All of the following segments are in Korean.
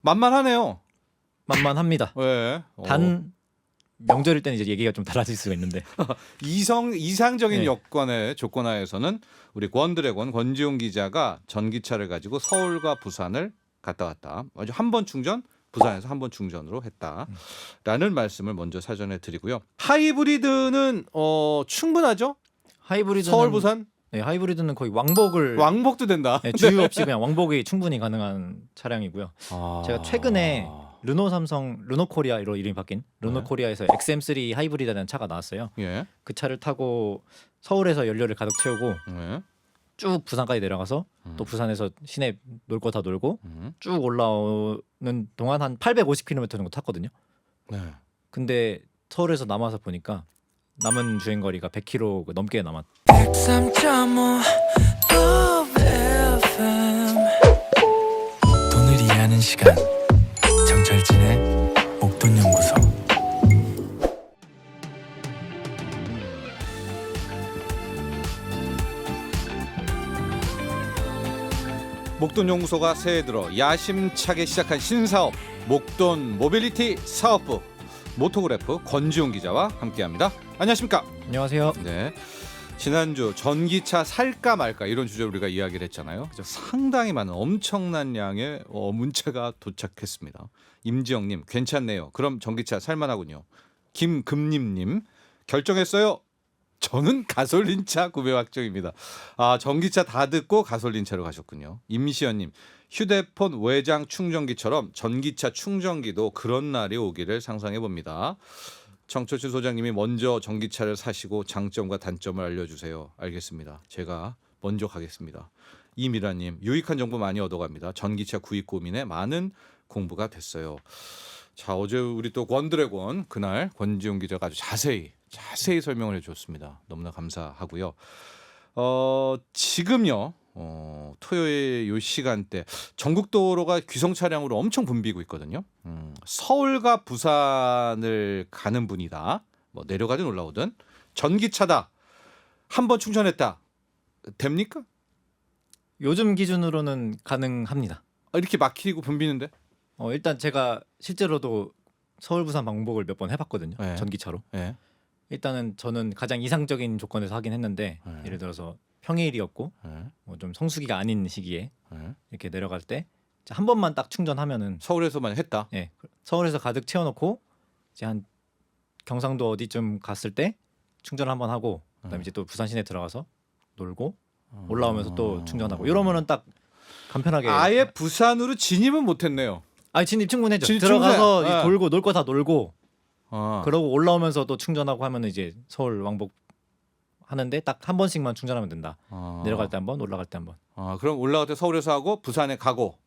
만만하네요. 만만합니다. 왜? 단 명절일 때는 이제 얘기가 좀 달라질 수가 있는데 이상적인 네. 여건의 조건하에서는 우리 권드래곤 권지용 기자가 전기차를 가지고 서울과 부산을 갔다 왔다. 아주 한 번 충전, 부산에서 한 번 충전으로 했다라는 말씀을 먼저 사전에 드리고요. 하이브리드는 충분하죠? 하이브리드는 서울 부산 네, 하이브리드는 거의 왕복을 왕복도 된다. 네, 주유 없이 그냥 왕복이 충분히 가능한 차량이고요. 제가 최근에 르노 삼성 르노 코리아로 이름이 바뀐 르노 네. 코리아에서 XM3 하이브리드라는 차가 나왔어요. 예. 그 차를 타고 서울에서 연료를 가득 채우고 예. 쭉 부산까지 내려가서 또 부산에서 시내 놀 거 다 놀고 쭉 올라오는 동안 한 850km 정도 탔거든요. 네. 근데 서울에서 남아서 보니까 남은 주행 거리가 100km 넘게 남았. 103.5 FM 돈을 이해하는 시간 정철진의 목돈연구소. 목돈연구소가 새해 들어 야심차게 시작한 신사업 목돈 모빌리티 사업부 모토그래프 권지용 기자와 함께합니다. 안녕하십니까? 안녕하세요. 네. 지난주 전기차 살까 말까 이런 주제로 우리가 이야기를 했잖아요. 그래서 상당히 많은 엄청난 양의 문자가 도착했습니다. 임지영님 괜찮네요. 그럼 전기차 살만하군요. 김금림님 결정했어요. 저는 가솔린차 구매 확정입니다. 전기차 다 듣고 가솔린차로 가셨군요. 임시연님 휴대폰 외장 충전기처럼 전기차 충전기도 그런 날이 오기를 상상해 봅니다. 정철진 소장님이 먼저 전기차를 사시고 장점과 단점을 알려주세요. 알겠습니다. 제가 먼저 가겠습니다. 이미라님 유익한 정보 많이 얻어갑니다. 전기차 구입 고민에 많은 공부가 됐어요. 자, 어제 우리 또 권드래곤 그날 권지용 기자가 아주 자세히 설명을 해줬습니다. 너무나 감사하고요. 지금요 토요일 요 시간대 전국 도로가 귀성 차량으로 엄청 붐비고 있거든요. 서울과 부산을 가는 분이다. 뭐 내려가든 올라오든 전기차다. 한 번 충전했다. 됩니까? 요즘 기준으로는 가능합니다. 이렇게 막히고 붐비는데? 일단 제가 실제로도 서울 부산 왕복을 몇 번 해봤거든요. 네. 전기차로. 네. 일단은 저는 가장 이상적인 조건에서 하긴 했는데 네. 예를 들어서 평일이었고 네. 뭐 좀 성수기가 아닌 시기에 네. 이렇게 내려갈 때 한 번만 딱 충전하면은 서울에서만 했다. 예, 서울에서 가득 채워놓고 이제 한 경상도 어디쯤 갔을 때 충전을 한번 하고 그다음에 이제 또 부산 시내 들어가서 놀고 올라오면서 또 충전하고 이러면은 딱 간편하게 아예 부산으로 진입은 못했네요. 진입 충분해죠. 진입 들어가서 충분해. 돌고 놀 거 다 놀고 아. 그러고 올라오면서 또 충전하고 하면은 이제 서울 왕복 하는데 딱 한 번씩만 충전하면 된다. 내려갈 때 한 번, 올라갈 때 한 번. 그럼 올라갈 때 서울에서 하고 부산에 가고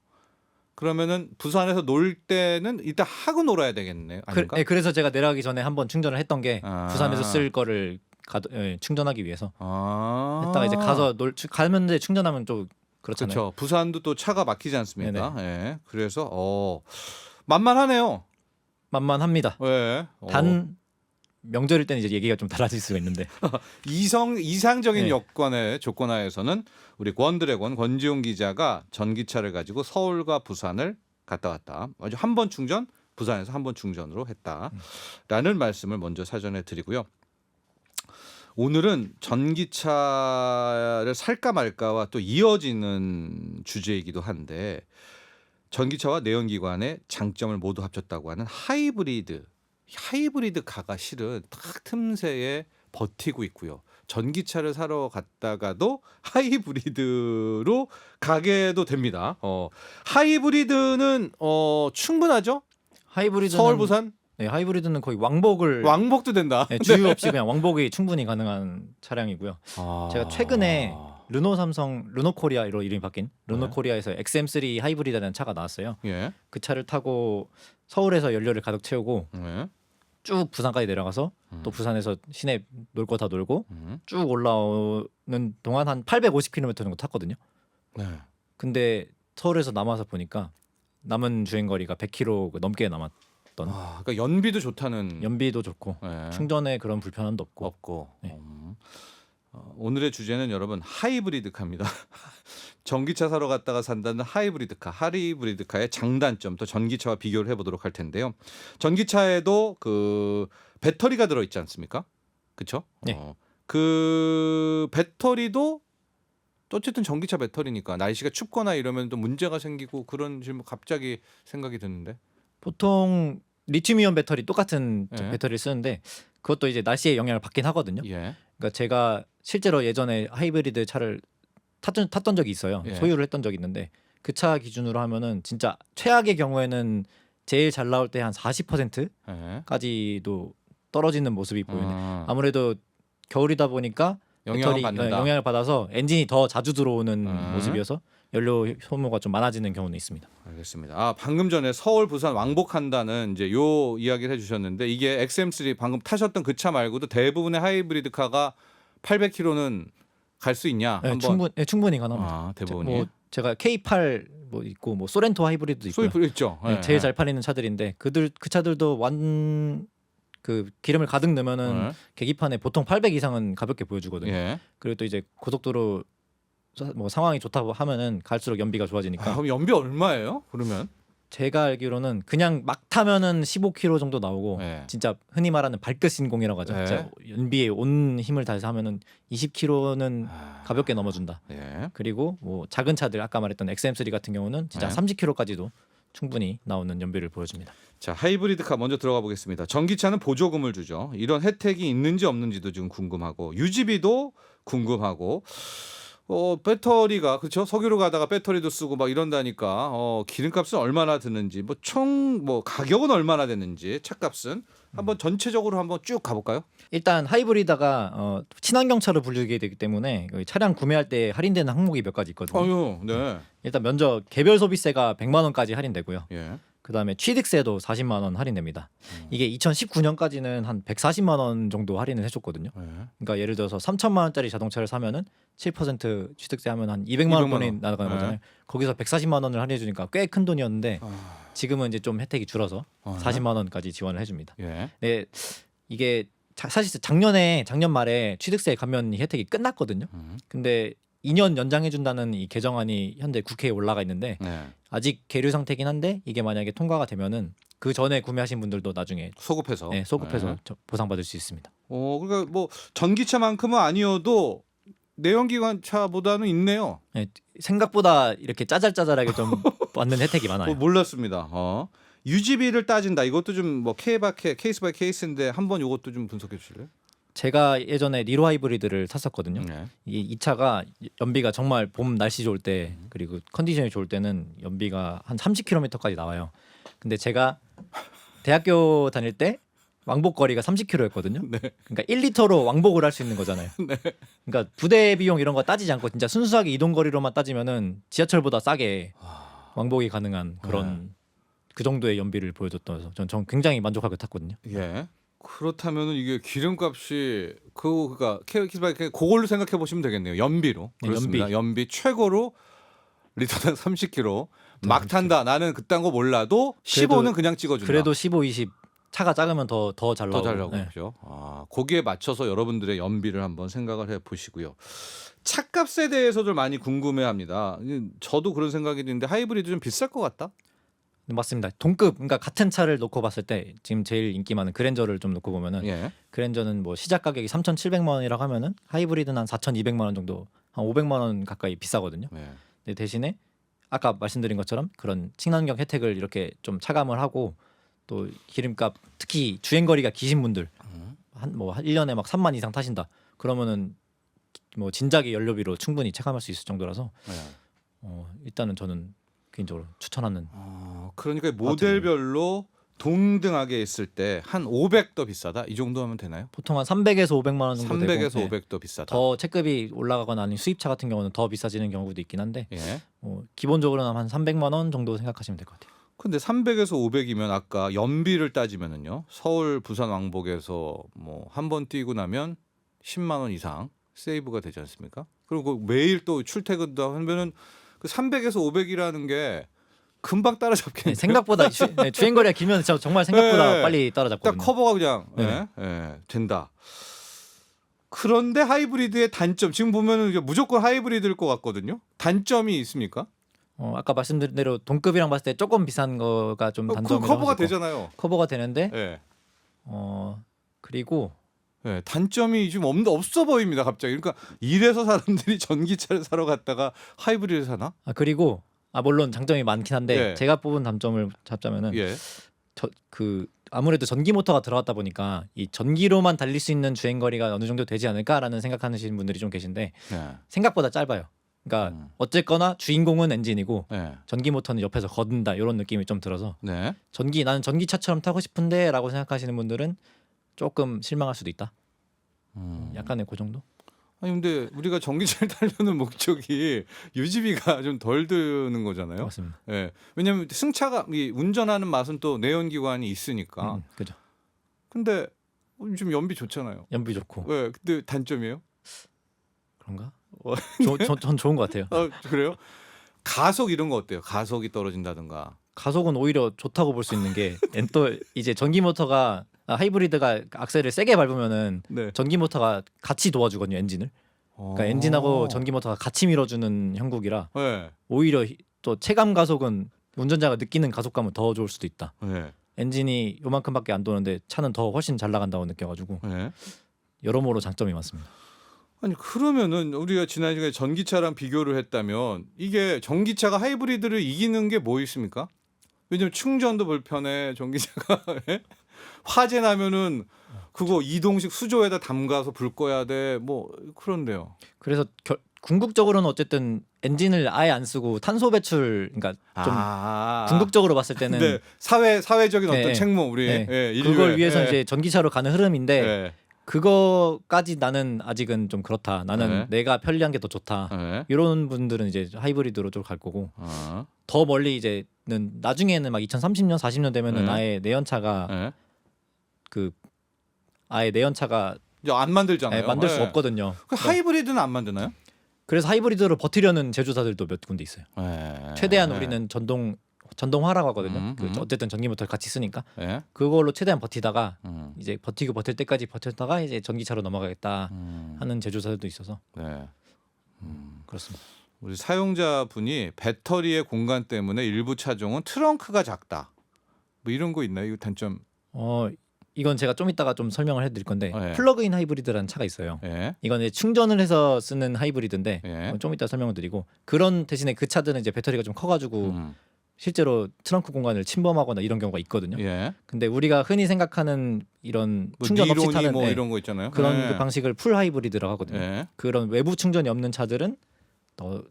그러면은 부산에서 놀 때는 이따 하고 놀아야 되겠네요. 아닌가? 그래서 제가 내려가기 전에 한 번 충전을 했던 게 부산에서 쓸 거를 충전하기 위해서 했다가 이제 가서 가면 이제 충전하면 좀 그렇잖아요. 그렇죠. 부산도 또 차가 막히지 않습니까? 예. 그래서 만만하네요. 만만합니다. 왜? 단 명절일 때는 이제 얘기가 좀 달라질 수가 있는데 이상적인 네. 여건의 조건하에서는 우리 권드래곤 권지용 기자가 전기차를 가지고 서울과 부산을 갔다 왔다. 아주 한 번 충전, 부산에서 한 번 충전으로 했다라는 말씀을 먼저 사전에 드리고요. 오늘은 전기차를 살까 말까와 또 이어지는 주제이기도 한데 전기차와 내연기관의 장점을 모두 합쳤다고 하는 하이브리드카가 실은 딱 틈새에 버티고 있고요. 전기차를 사러 갔다가도 하이브리드로 가게도 됩니다. 하이브리드는 충분하죠? 하이브리드는 서울 부산 네, 하이브리드는 거의 왕복을 왕복도 된다. 네, 주유 없이 그냥 왕복이 충분히 가능한 차량이고요. 제가 최근에 르노 삼성 르노 코리아로 이름이 바뀐 르노 코리아에서 XM3 하이브리드라는 차가 나왔어요. 예. 그 차를 타고 서울에서 연료를 가득 채우고 예. 쭉 부산까지 내려가서 또 부산에서 시내 놀 거 다 놀고 쭉 올라오는 동안 한 850km 정도 탔거든요. 네. 근데 서울에서 남아서 보니까 남은 주행 거리가 100km 넘게 남았던. 그러니까 연비도 좋다는 연비도 좋고 예. 충전에 그런 불편함도 없고. 없고. 네. 오늘의 주제는 여러분 하이브리드카입니다. 전기차 사러 갔다가 산다는 하이브리드카의 장단점 또 전기차와 비교를 해보도록 할 텐데요. 전기차에도 그 배터리가 들어있지 않습니까? 그렇죠? 네. 그 배터리도 또 어쨌든 전기차 배터리니까 날씨가 춥거나 이러면 또 문제가 생기고 그런 질문 갑자기 생각이 드는데. 보통 리튬이온 배터리 똑같은 예. 배터리를 쓰는데 그것도 이제 날씨에 영향을 받긴 하거든요. 예. 그러니까 제가 실제로 예전에 하이브리드 차를 탔던 적이 있어요. 예. 소유를 했던 적이 있는데 그 차 기준으로 하면은 진짜 최악의 경우에는 제일 잘 나올 때 한 40%까지도 예. 떨어지는 모습이 보이네. 아, 아무래도 겨울이다 보니까 영향을 배터리, 받는다. 영향을 받아서 엔진이 더 자주 들어오는 음. 모습이어서 연료 소모가 좀 많아지는 경우는 있습니다. 알겠습니다. 아, 방금 전에 서울 부산 왕복한다는 이제 요 이야기를 해주셨는데 이게 XM3 방금 타셨던 그 차 말고도 대부분의 하이브리드 카가 800km는 갈 수 있냐? 네, 충분히 가능합니다. 아, 대부분이. 뭐 제가 K8 뭐 있고 뭐 소렌토 하이브리드도 있고요. 소위 있죠. 네, 예, 제일 예. 잘 팔리는 차들인데 그 차들도 그 기름을 가득 넣으면은 계기판에 보통 800 이상은 가볍게 보여주거든요. 예. 그리고 또 이제 고속도로 뭐 상황이 좋다고 하면은 갈수록 연비가 좋아지니까. 아, 그럼 연비 얼마예요? 그러면? 제가 알기로는 그냥 막 타면은 15km 정도 나오고 예. 진짜 흔히 말하는 발끝 신공이라고 하죠. 네. 진짜 연비에 온 힘을 다해서 하면은 20km는 아, 가볍게 넘어준다. 예. 그리고 뭐 작은 차들 아까 말했던 XM3 같은 경우는 진짜 네. 30km까지도 충분히 나오는 연비를 보여줍니다. 자, 하이브리드 카 먼저 들어가 보겠습니다. 전기차는 보조금을 주죠. 이런 혜택이 있는지 없는지도 지금 궁금하고 유지비도 궁금하고 배터리가 그렇죠. 석유로 가다가 배터리도 쓰고 막 이런다니까 기름값은 얼마나 드는지 뭐 총 뭐 가격은 얼마나 되는지 차값은 한번 전체적으로 한번 쭉 가볼까요? 일단 하이브리드가 친환경차로 분류게 되기 때문에 차량 구매할 때 할인되는 항목이 몇 가지 있거든요. 어유, 네, 일단 먼저 개별 소비세가 100만 원까지 할인되고요. 예, 그다음에 취득세도 40만 원 할인됩니다. 이게 2019년까지는 한 140만 원 정도 할인을 해줬거든요. 예. 그러니까 예를 들어서 3천만 원짜리 자동차를 사면은 7% 취득세 하면 한 200만 200만 원이 원. 나가는 네. 거잖아요. 거기서 140만 원을 할인해 주니까 꽤 큰 돈이었는데 아, 지금은 이제 좀 혜택이 줄어서 40만 원까지 지원을 해줍니다. 예, 네, 이게 사실 작년 말에 취득세 감면 혜택이 끝났거든요. 근데 2년 연장해 준다는 이 개정안이 현재 국회에 올라가 있는데 네. 아직 계류 상태긴 한데 이게 만약에 통과가 되면은 그 전에 구매하신 분들도 나중에 소급해서. 네, 소급해서 네. 보상받을 수 있습니다. 그러니까 뭐 전기차만큼은 아니어도 내연기관차보다는 있네요. 네, 생각보다 이렇게 짜잘짜잘하게 좀 받는 혜택이 많아요. 몰랐습니다. 유지비를 따진다. 이것도 좀 뭐 케이스 바이 케이스인데 한번 이것도 좀 분석해 주실래요? 제가 예전에 니로 하이브리드를 탔었거든요. 네. 이 차가 연비가 정말 봄 날씨 좋을 때 그리고 컨디션이 좋을 때는 연비가 한 30km까지 나와요. 근데 제가 대학교 다닐 때 왕복 거리가 30km였거든요. 네. 그러니까 1리터로 왕복을 할 수 있는 거잖아요. 그러니까 부대 비용 이런 거 따지지 않고 진짜 순수하게 이동 거리로만 따지면은 지하철보다 싸게 왕복이 가능한 그런 그 정도의 연비를 보여줬던 전 굉장히 만족하게 탔거든요. 예. 그렇다면은 이게 기름값이 그러니까 케이스 바이 케이스 그걸로 생각해 보시면 되겠네요. 연비로. 네, 그렇습니다. 연비 최고로 리터당 30km 막 탄다. 나는 그딴 거 몰라도 15는 그냥 찍어준다. 그래도 15, 20 차가 작으면 더 잘 나오고. 더 잘 나오고 네. 그죠. 거기에 맞춰서 여러분들의 연비를 한번 생각을 해 보시고요. 차값에 대해서도 많이 궁금해합니다. 저도 그런 생각이 드는데 하이브리드 좀 비쌀 것 같다. 네, 맞습니다. 동급 그러니까 같은 차를 놓고 봤을 때 지금 제일 인기 많은 그랜저를 좀 놓고 보면은 예. 그랜저는 뭐 시작 가격이 3,700만 원이라고 하면은 하이브리드는 한 4,200만 원 정도, 한 500만 원 가까이 비싸거든요. 예. 근데 대신에 아까 말씀드린 것처럼 그런 친환경 혜택을 이렇게 좀 차감을 하고 또 기름값 특히 주행 거리가 기신 분들 한 1년에 막 3만 이상 타신다. 그러면은 뭐 진작에 연료비로 충분히 체감할 수 있을 정도라서 예. 일단은 저는 개인적으로 추천하는. 그러니까 모델별로 동등하게 있을 때 한 500 더 비싸다 이 정도 하면 되나요? 보통 한 300에서 500만 원 정도 300에서 되고 500 더 비싸다. 더 체급이 올라가거나 아니면 수입차 같은 경우는 더 비싸지는 경우도 있긴 한데 예. 기본적으로는 한 300만 원 정도 생각하시면 될 것 같아요. 근데 300에서 500이면 아까 연비를 따지면은요. 서울 부산 왕복에서 뭐 한 번 뛰고 나면 10만 원 이상 세이브가 되지 않습니까? 그리고 매일 또 출퇴근도 하면은 그 300에서 500이라는 게 금방 따라잡겠네요. 생각보다 주행 거리가 길면 정말 생각보다 네. 빨리 따라잡거든요. 딱 커버가 그냥 네. 된다. 그런데 하이브리드의 단점 지금 보면은 이게 무조건 하이브리드일 것 같거든요. 단점이 있습니까? 아까 말씀드린 대로 동급이랑 봤을 때 조금 비싼 거가 좀 그 단점이라고 커버가 하시고, 되잖아요. 커버가 되는데 예. 그리고 예, 단점이 좀 없어 보입니다. 갑자기. 그러니까 이래서 사람들이 전기차를 사러 갔다가 하이브리드를 사나? 그리고 물론 장점이 많긴 한데 예. 제가 뽑은 단점을 잡자면은 예. 아무래도 전기 모터가 들어갔다 보니까 이 전기로만 달릴 수 있는 주행 거리가 어느 정도 되지 않을까라는 생각하시는 분들이 좀 계신데 네. 생각보다 짧아요. 그러니까 어쨌거나 주인공은 엔진이고 네. 전기 모터는 옆에서 거둔다 이런 느낌이 좀 들어서 네. 나는 전기차처럼 타고 싶은데라고 생각하시는 분들은 조금 실망할 수도 있다. 약간의 그 정도? 아니 근데 우리가 전기차를 타려는 목적이 유지비가 좀 덜 드는 거잖아요. 맞습니다. 예. 왜냐면 승차가 이 운전하는 맛은 또 내연기관이 있으니까. 그죠. 근데 좀 연비 좋잖아요. 연비 좋고 예. 근데 단점이에요? 그런가? 어. 전 좋은 것 같아요. 그래요? 가속 이런 거 어때요? 가속이 떨어진다든가. 가속은 오히려 좋다고 볼 수 있는 게 또 이제 전기 모터가 하이브리드가 악셀을 세게 밟으면은 네. 전기 모터가 같이 도와주거든요 엔진을. 그러니까 엔진하고 전기 모터가 같이 밀어주는 형국이라 네. 오히려 또 체감 가속은 운전자가 느끼는 가속감은 더 좋을 수도 있다. 네. 엔진이 요만큼밖에 안 도는데 차는 더 훨씬 잘 나간다고 느껴가지고 네. 여러모로 장점이 많습니다. 아니 그러면은 우리가 지난 시간에 전기차랑 비교를 했다면 이게 전기차가 하이브리드를 이기는 게 뭐 있습니까? 왜냐면 충전도 불편해 전기차가 화재 나면은 그거 이동식 수조에다 담가서 불 꺼야 돼 뭐 그런데요. 그래서 궁극적으로는 어쨌든 엔진을 아예 안 쓰고 탄소 배출 그러니까 좀 궁극적으로 봤을 때는 네, 사회적인 네, 어떤 책무 우리 네. 예, 그걸 인류의, 위해서 예, 이제 전기차로 가는 흐름인데 예, 그거까지 나는 아직은 좀 그렇다. 나는 네. 내가 편리한 게 더 좋다. 예. 이런 분들은 이제 하이브리드로 좀 갈 거고 어, 더 멀리 이제는 나중에는 막 2030년 40년 되면은 네. 아예 내연차가 예. 아예 내연차가 이제 안 만들잖아요. 만들 수 예. 없거든요. 그 하이브리드는 안 만드나요? 그래서 하이브리드로 버티려는 제조사들도 몇 군데 있어요. 예. 최대한 우리는 전동화라고 하거든요. 음. 어쨌든 전기 모터를 같이 쓰니까 예. 그걸로 최대한 버티다가 음. 이제 버틸 때까지 버텼다가 이제 전기차로 넘어가겠다 음. 하는 제조사들도 있어서 네. 그렇습니다. 우리 사용자분이 배터리의 공간 때문에 일부 차종은 트렁크가 작다. 뭐 이런 거 있나요? 이거 단점. 이건 제가 좀 이따가 좀 설명을 해드릴 건데 예. 플러그인 하이브리드라는 차가 있어요. 예. 이건 이제 충전을 해서 쓰는 하이브리드인데 예. 좀 이따 설명을 드리고 그런 대신에 그 차들은 이제 배터리가 좀 커가지고 실제로 트렁크 공간을 침범하거나 이런 경우가 있거든요. 예. 근데 우리가 흔히 생각하는 이런 뭐 충전 없이 니론이 타는 뭐 이런 거 있잖아요. 그런 예. 그 방식을 풀 하이브리드라고 하거든요. 예. 그런 외부 충전이 없는 차들은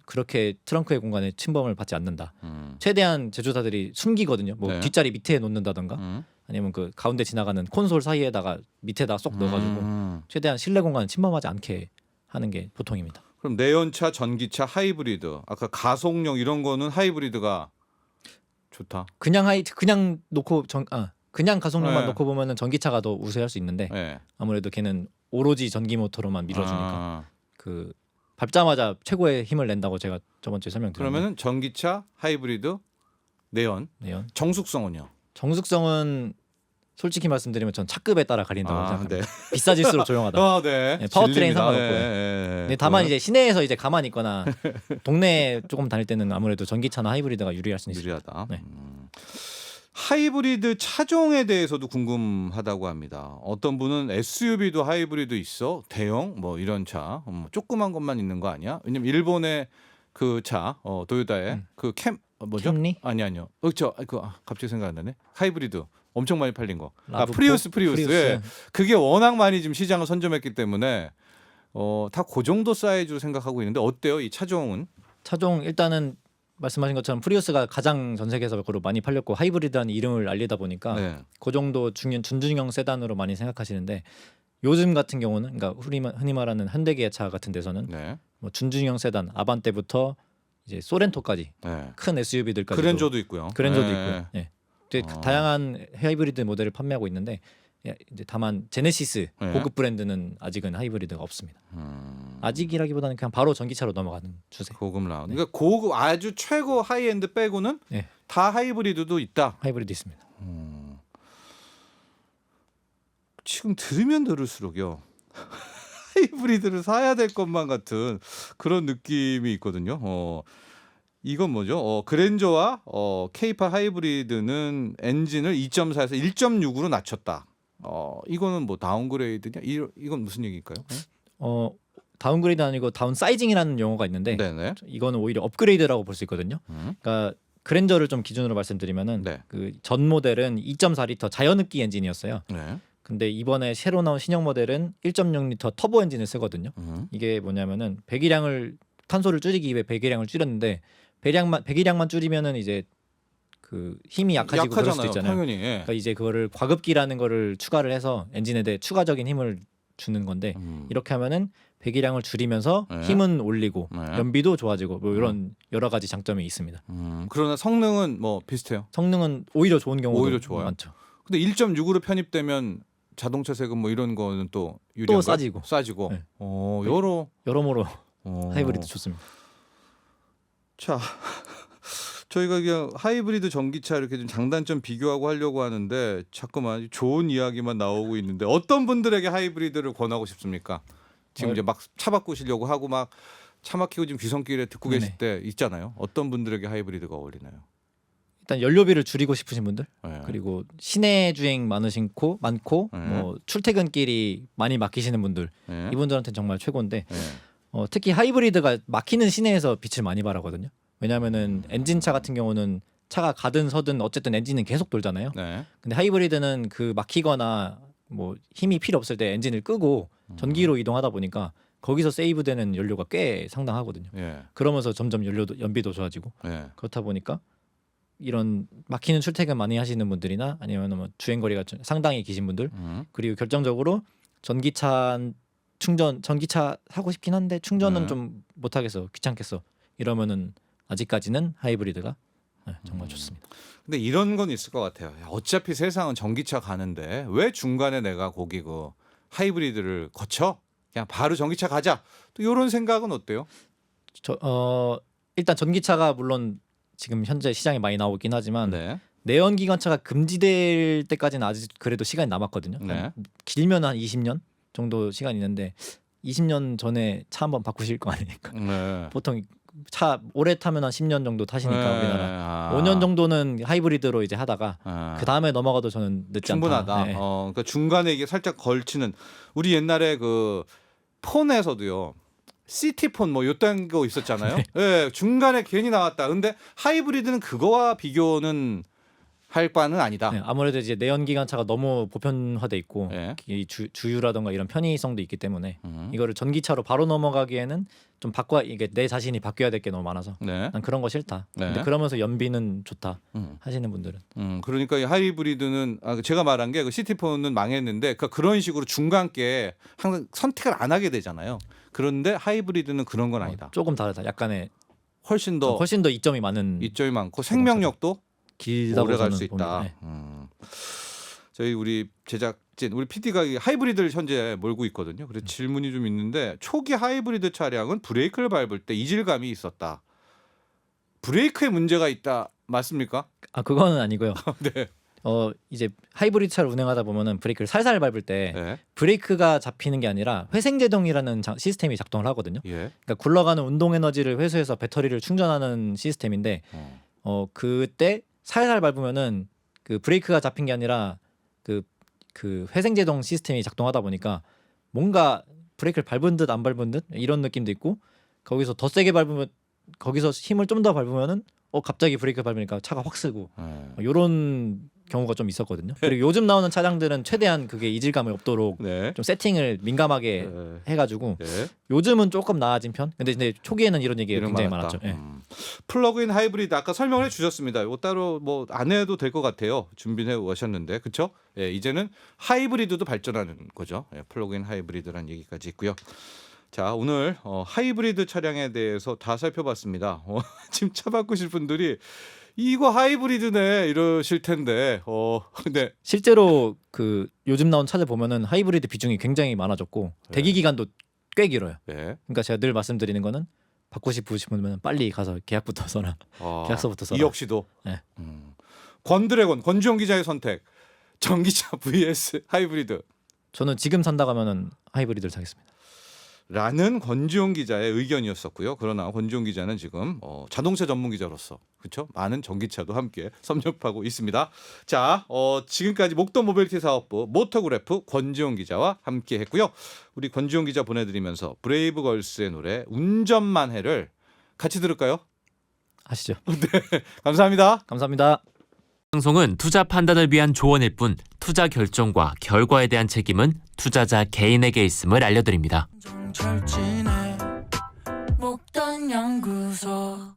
그렇게 트렁크의 공간에 침범을 받지 않는다. 최대한 제조사들이 숨기거든요. 뭐 네. 뒷자리 밑에 놓는다던가 아니면 그 가운데 지나가는 콘솔 사이에다가 밑에다 쏙 넣어가지고 최대한 실내 공간을 침범하지 않게 하는 게 보통입니다. 그럼 내연차, 전기차, 하이브리드. 아까 가속력 이런 거는 하이브리드가 좋다. 그냥 놓고 그냥 가속력만 네. 놓고 보면은 전기차가 더 우세할 수 있는데 예. 아무래도 걔는 오로지 전기 모터로만 밀어주니까 아, 그 밟자마자 최고의 힘을 낸다고 제가 저번 주에 설명드렸는데 그러면은 전기차, 하이브리드, 내연, 네요. 정숙성은요? 정숙성은 솔직히 말씀드리면 전 차급에 따라 갈린다고 생각합니다. 네. 비싸질수록 조용하다. 네. 네, 파워트레인 진리입니다. 상관없고요. 예. 근데 다만 이제 시내에서 이제 가만히 있거나 동네에 조금 다닐 때는 아무래도 전기차나 하이브리드가 유리할 수는 있습니다. 유리하다. 네. 하이브리드 차종에 대해서도 궁금하다고 합니다. 어떤 분은 SUV도 하이브리드 있어 대형 뭐 이런 차 조그만 것만 있는 거 아니야? 왜냐면 일본의 그 차 도요타의 그 뭐죠? 캠리? 아니요. 갑자기 생각 안 나네. 하이브리드 엄청 많이 팔린 거. 라브코? 프리우스. 프리우스. 예. 그게 워낙 많이 지금 시장을 선점했기 때문에 다 그 정도 사이즈로 생각하고 있는데 어때요? 이 차종은? 차종 일단은 말씀하신 것처럼 프리우스가 가장 전 세계에서 그로 많이 팔렸고 하이브리드라는 이름을 알리다 보니까 네. 그 정도 준중형 세단으로 많이 생각하시는데 요즘 같은 경우는 그러니까 흔히 말하는 현대기아차 같은 데서는 네. 뭐 준중형 세단 아반떼부터 이제 소렌토까지 네. 큰 SUV들까지 그랜저도 있고요. 그랜저도 네. 있고요. 예. 되게 다양한 하이브리드 모델을 판매하고 있는데 이제 다만 제네시스 네. 고급 브랜드는 아직은 하이브리드가 없습니다. 아직이라기보다는 그냥 바로 전기차로 넘어가는 추세. 고급 라운드. 그러니까 고급 아주 최고 하이엔드 빼고는 네. 다 하이브리드도 있다. 하이브리드 있습니다. 지금 들으면 들을수록요. 하이브리드를 사야 될 것만 같은 그런 느낌이 있거든요. 이건 뭐죠? 그랜저와 K8 하이브리드는 엔진을 2.4에서 1.6으로 낮췄다. 이거는 뭐 다운그레이드냐? 이건 무슨 얘기일까요? 다운그레이드 아니고 다운 사이징이라는 용어가 있는데 네네. 이거는 오히려 업그레이드라고 볼 수 있거든요. 그러니까 그랜저를 좀 기준으로 말씀드리면은 네. 그 전 모델은 2.4리터 자연흡기 엔진이었어요. 네. 근데 이번에 새로 나온 신형 모델은 1.6리터 터보 엔진을 쓰거든요. 이게 뭐냐면은 배기량을 탄소를 줄이기 위해 배기량을 줄였는데 배기량만 줄이면은 이제 그 힘이 약해지고 그럴 수도 있잖아요. 당연히. 예. 그러니까 이제 그거를 과급기라는 거를 추가를 해서 엔진에 대해 추가적인 힘을 주는 건데 이렇게 하면은 배기량을 줄이면서 네. 힘은 올리고 네. 연비도 좋아지고 뭐 이런 여러 가지 장점이 있습니다. 그러나 성능은 뭐 비슷해요. 성능은 오히려 좋은 경우도 오히려 좋아요. 많죠. 근데 1.6으로 편입되면 자동차 세금 뭐 이런 거는 또 유리한가요? 또 싸지고. 싸지고. 네. 여러 여러모로 하이브리드 좋습니다. 자, 저희가 그냥 하이브리드 전기차 이렇게 좀 장단점 비교하고 하려고 하는데 자꾸만 좋은 이야기만 나오고 있는데 어떤 분들에게 하이브리드를 권하고 싶습니까? 지금 이제 막 차 바꾸시려고 하고 막 차 막히고 지금 귀성길에 듣고 네네. 계실 때 있잖아요. 어떤 분들에게 하이브리드가 어울리나요? 일단 연료비를 줄이고 싶으신 분들 네. 그리고 시내 주행 많고 네. 뭐 출퇴근길이 많이 막히시는 분들 네. 이분들한테는 정말 최고인데 네. 특히 하이브리드가 막히는 시내에서 빛을 많이 발하거든요. 왜냐하면은 엔진차 같은 경우는 차가 가든 서든 어쨌든 엔진은 계속 돌잖아요. 네. 근데 하이브리드는 그 막히거나 뭐 힘이 필요 없을 때 엔진을 끄고 전기로 이동하다 보니까 거기서 세이브되는 연료가 꽤 상당하거든요. 예. 그러면서 점점 연비도 좋아지고 예. 그렇다 보니까 이런 막히는 출퇴근 많이 하시는 분들이나 아니면 뭐 주행거리가 상당히 기신 분들 그리고 결정적으로 전기차 사고 싶긴 한데 충전은 네. 좀 못하겠어 귀찮겠어 이러면은 아직까지는 하이브리드가 정말 좋습니다. 근데 이런 건 있을 것 같아요. 야, 어차피 세상은 전기차 가는데 왜 중간에 내가 거기 그 하이브리드를 거쳐? 그냥 바로 전기차 가자. 또 이런 생각은 어때요? 일단 전기차가 물론 지금 현재 시장에 많이 나오긴 하지만 네. 내연기관차가 금지될 때까지는 아직 그래도 시간이 남았거든요. 네. 길면 한 20년 정도 시간이 있는데 20년 전에 차 한번 바꾸실 거 아니니까. 네. 보통 차 오래 타면 한 10년 정도 타시니까 네. 우리나라 5년 정도는 하이브리드로 이제 하다가 그 다음에 넘어가도 저는 늦지 충분하다. 않다. 네. 그러니까 중간에 이게 살짝 걸치는 우리 옛날에 그 폰에서도요. 시티폰 뭐 요딴 거 있었잖아요. 예, 중간에 괜히 나왔다. 근데 하이브리드는 그거와 비교는 할 바는 아니다. 네, 아무래도 이제 내연기관차가 너무 보편화돼 있고 네. 이 주유라던가 이런 편의성도 있기 때문에 이거를 전기차로 바로 넘어가기에는 좀 이게 내 자신이 바뀌어야 될 게 너무 많아서 네. 난 그런 거 싫다. 네. 근데 그러면서 연비는 좋다 하시는 분들은 그러니까 이 하이브리드는 제가 말한 게 그 시티폰은 망했는데 그런 식으로 중간께 항상 선택을 안 하게 되잖아요. 그런데 하이브리드는 그런 건 아니다. 조금 다르다. 약간의 훨씬 더 이점이 많은 이점이 많고 생명력도 길다고 오래 갈 저는 수 있다. 봅니다. 네. 저희 우리 제작진 우리 PD가 하이브리드를 현재 몰고 있거든요. 그래서 질문이 좀 있는데 초기 하이브리드 차량은 브레이크를 밟을 때 이질감이 있었다. 브레이크에 문제가 있다. 맞습니까? 그거는 아니고요. 네. 이제 하이브리드 차를 운행하다 보면은 브레이크를 살살 밟을 때 네. 브레이크가 잡히는 게 아니라 회생제동이라는 시스템이 작동을 하거든요. 예. 그러니까 굴러가는 운동 에너지를 회수해서 배터리를 충전하는 시스템인데 그때 살살 밟으면은 그 브레이크가 잡힌 게 아니라 그 회생제동 시스템이 작동하다 보니까 뭔가 브레이크를 밟은 듯 안 밟은 듯 이런 느낌도 있고 거기서 더 세게 밟으면 거기서 힘을 좀 더 밟으면은 갑자기 브레이크 밟으니까 차가 확 쓰고 이런 경우가 좀 있었거든요. 그리고 요즘 나오는 차량들은 최대한 그게 이질감이 없도록 네. 좀 세팅을 민감하게 해가지고 네. 요즘은 조금 나아진 편. 근데 초기에는 이런 얘기가 굉장히 많았죠. 예. 플러그인 하이브리드 아까 설명을 해주셨습니다. 이거 따로 뭐 안 해도 될 것 같아요. 준비해 오셨는데 그렇죠? 예, 이제는 하이브리드도 발전하는 거죠. 예, 플러그인 하이브리드라는 얘기까지 있고요. 자 오늘 하이브리드 차량에 대해서 다 살펴봤습니다. 지금 차 바꾸실 분들이 이거 하이브리드네 이러실 텐데 근데 실제로 그 요즘 나온 차들 보면은 하이브리드 비중이 굉장히 많아졌고 대기 기간도 꽤 길어요. 네. 그러니까 제가 늘 말씀드리는 거는 바꾸고 싶으시면 빨리 가서 계약부터 써라. 계약서부터 써라. 이 역시도 네. 권주영 기자의 선택 전기차 vs 하이브리드. 저는 지금 산다고 하면은 하이브리드를 사겠습니다. 라는 권지용 기자의 의견이었었고요. 그러나 권지용 기자는 지금 자동차 전문 기자로서 그렇죠? 많은 전기차도 함께 섭렵하고 있습니다. 자, 지금까지 목동 모빌리티 사업부 모터그래프 권지용 기자와 함께했고요. 우리 권지용 기자 보내드리면서 브레이브걸스의 노래 운전만 해를 같이 들을까요? 하시죠. 감사합니다. 감사합니다. 방송은 투자 판단을 위한 조언일 뿐 투자 결정과 결과에 대한 책임은 투자자 개인에게 있음을 알려드립니다. 정철진의 목돈 연구소